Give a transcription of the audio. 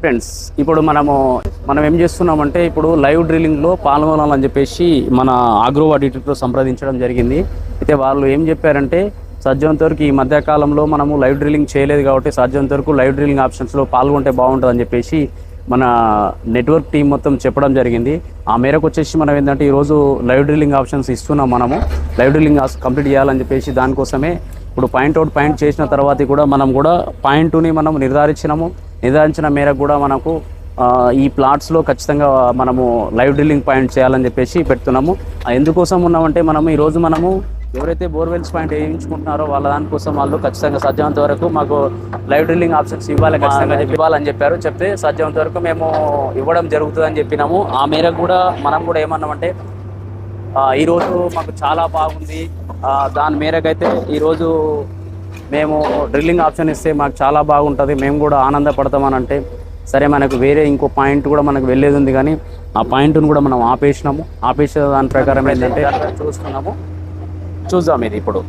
Friends, ఇప్పుడు మనం ఏం చేస్తున్నామంటే ఇప్పుడు లైవ్ డ్రిల్లింగ్లో పాల్గొనాలని చెప్పేసి మన ఆగ్రో ఆడిటర్తో సంప్రదించడం జరిగింది. అయితే వాళ్ళు ఏం చెప్పారంటే సాధ్యమైనంత వరకు ఈ మధ్యకాలంలో మనము లైవ్ డ్రిల్లింగ్ చేయలేదు కాబట్టి సాధ్యమైనంత వరకు లైవ్ డ్రిల్లింగ్ ఆప్షన్స్లో పాల్గొంటే బాగుంటుందని చెప్పేసి మన నెట్వర్క్ టీం మొత్తం చెప్పడం జరిగింది. ఆ మేరకు వచ్చేసి మనం ఏంటంటే ఈరోజు లైవ్ డ్రిల్లింగ్ ఆప్షన్స్ ఇస్తున్నాం. మనము లైవ్ డ్రిల్లింగ్ కంప్లీట్ చేయాలని చెప్పేసి దానికోసమే ఇప్పుడు పాయింట్అవుట్ పాయింట్ చేసిన తర్వాత కూడా మనం కూడా పాయింట్ని మనం నిర్ధారించిన మేరకు కూడా మనకు ఈ ప్లాట్స్లో ఖచ్చితంగా మనము లైవ్ డ్రిల్లింగ్ పాయింట్ చేయాలని చెప్పేసి పెడుతున్నాము. ఎందుకోసం ఉన్నామంటే మనము ఎవరైతే బోర్వెల్స్ పాయింట్ వేయించుకుంటున్నారో వాళ్ళ దానికోసం వాళ్ళు ఖచ్చితంగా సాధ్యమైనంత వరకు మాకు లైవ్ డ్రిల్లింగ్ ఆప్షన్స్ ఖచ్చితంగా ఇవ్వాలని చెప్పారు. చెప్తే సాధ్యమైనంత వరకు మేము ఇవ్వడం జరుగుతుందని చెప్పినాము. ఆ మేరకు కూడా మనం కూడా ఏమన్నామంటే ఈరోజు మాకు చాలా బాగుంది, దాని మేరకు అయితే ఈరోజు మేము డ్రిల్లింగ్ ఆప్షన్ ఇస్తే మాకు చాలా బాగుంటుంది, మేము కూడా ఆనందపడతామని అంటే సరే మనకు వేరే ఇంకో పాయింట్ కూడా మనకు వెళ్ళేది ఉంది కానీ ఆ పాయింట్ను కూడా మనం ఆపేసిన దాని ప్రకారం ఏంటంటే చూద్దాం ఇది ఇప్పుడు